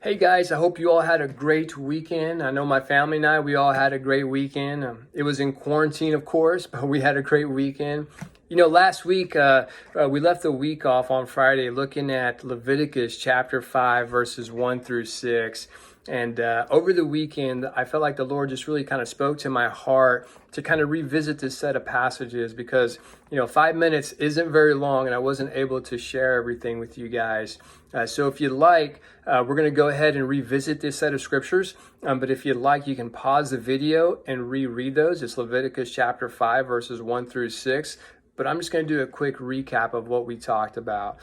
Hey guys, I hope you all had a great weekend. I know my family and I, we all had a great weekend. It was in quarantine, of course, but we had a great weekend. Last week, we left the week off on Friday looking at Leviticus chapter 5, verses 1 through 6. And over the weekend, I felt like the Lord just really kind of spoke to my heart to kind of revisit this set of passages because, 5 minutes isn't very long and I wasn't able to share everything with you guys. So if you'd like, we're going to go ahead and revisit this set of scriptures. But if you'd like, you can pause the video and reread those. It's Leviticus chapter 5, verses 1 through 6. But I'm just going to do a quick recap of what we talked about.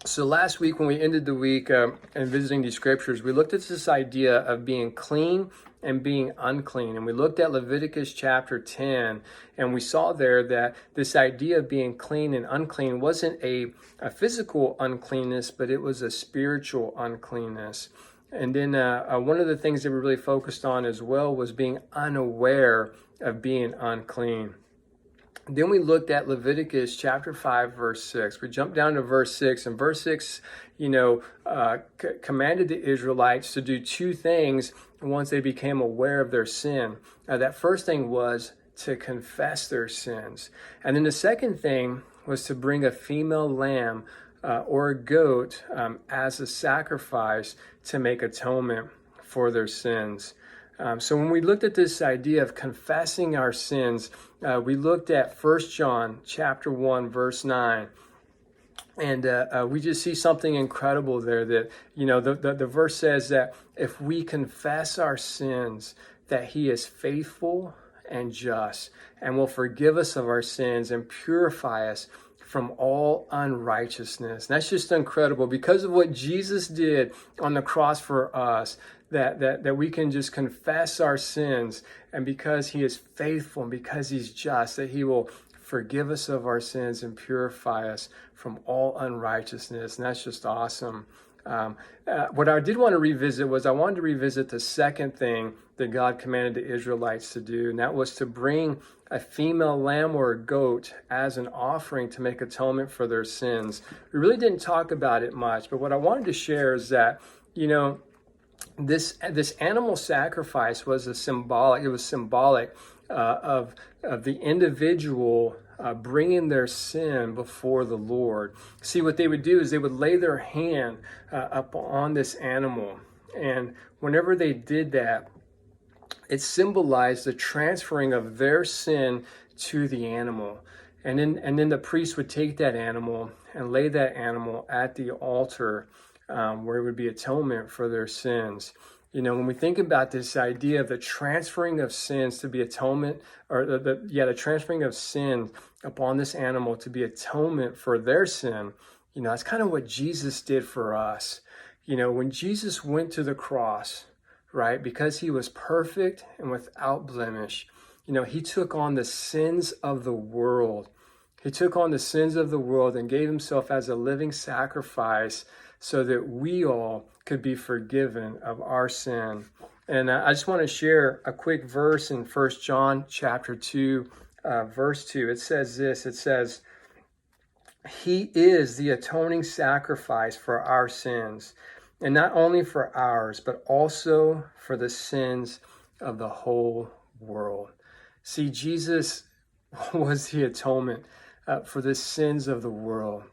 So last week when we ended the week and visiting these scriptures, we looked at this idea of being clean and being unclean. And we looked at Leviticus chapter 10, and we saw there that this idea of being clean and unclean wasn't a physical uncleanness, but it was a spiritual uncleanness. And then one of the things that we really focused on as well was being unaware of being unclean. Then we looked at Leviticus chapter 5, verse 6. We jumped down to verse 6, and verse 6, commanded the Israelites to do two things once they became aware of their sin. That first thing was to confess their sins. And then the second thing was to bring a female lamb or a goat as a sacrifice to make atonement for their sins. So when we looked at this idea of confessing our sins, we looked at 1 John chapter 1, verse 9. And we just see something incredible there that, the verse says that if we confess our sins, that he is faithful and just and will forgive us of our sins and purify us from all unrighteousness. And that's just incredible because of what Jesus did on the cross for us, that we can just confess our sins, and because he is faithful and because he's just, that he will forgive us of our sins and purify us from all unrighteousness. And that's just awesome. What I did want to revisit was I wanted to revisit the second thing that God commanded the Israelites to do, and that was to bring a female lamb or a goat as an offering to make atonement for their sins. We really didn't talk about it much, but what I wanted to share is that, this animal sacrifice was symbolic of the individual bringing their sin before the Lord. See, what they would do is they would lay their hand up on this animal, and whenever they did that, it symbolized the transferring of their sin to the animal. And then the priest would take that animal and lay that animal at the altar where it would be atonement for their sins. When we think about this idea of the transferring of sins to be atonement, or the transferring of sin upon this animal to be atonement for their sin, that's kind of what Jesus did for us. When Jesus went to the cross, right, because he was perfect and without blemish, he took on the sins of the world. He took on the sins of the world and gave himself as a living sacrifice so that we all could be forgiven of our sin. And I just want to share a quick verse in 1 John chapter 2, verse 2. It says this, it says, he is the atoning sacrifice for our sins, and not only for ours, but also for the sins of the whole world. See, Jesus was the atonement for the sins of the world.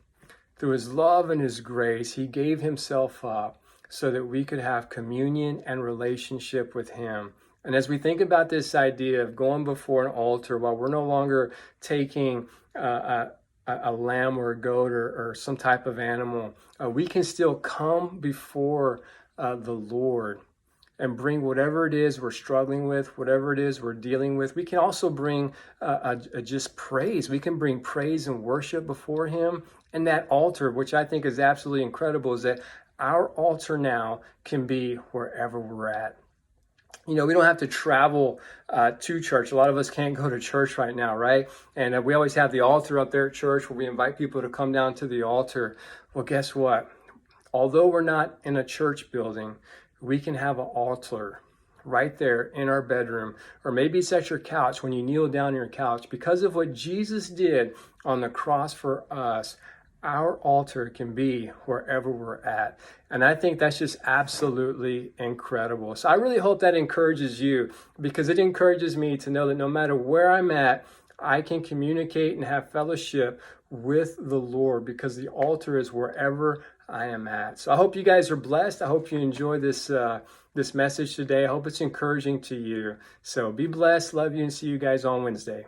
Through his love and his grace, he gave himself up so that we could have communion and relationship with him. And as we think about this idea of going before an altar, while we're no longer taking a lamb or a goat or some type of animal, we can still come before the Lord and bring whatever it is we're struggling with, whatever it is we're dealing with. We can also bring just praise. We can bring praise and worship before him. And that altar, which I think is absolutely incredible, is that our altar now can be wherever we're at. We don't have to travel to church. A lot of us can't go to church right now, right? And we always have the altar up there at church where we invite people to come down to the altar. Well, guess what? Although we're not in a church building, we can have an altar right there in our bedroom, or maybe it's at your couch when you kneel down on your couch. Because of what Jesus did on the cross for us, our altar can be wherever we're at. And I think that's just absolutely incredible. So I really hope that encourages you, because it encourages me to know that no matter where I'm at, I can communicate and have fellowship with the Lord, because the altar is wherever I am at. So I hope you guys are blessed. I hope you enjoy this this message today. I hope it's encouraging to you. So be blessed. Love you, and see you guys on Wednesday.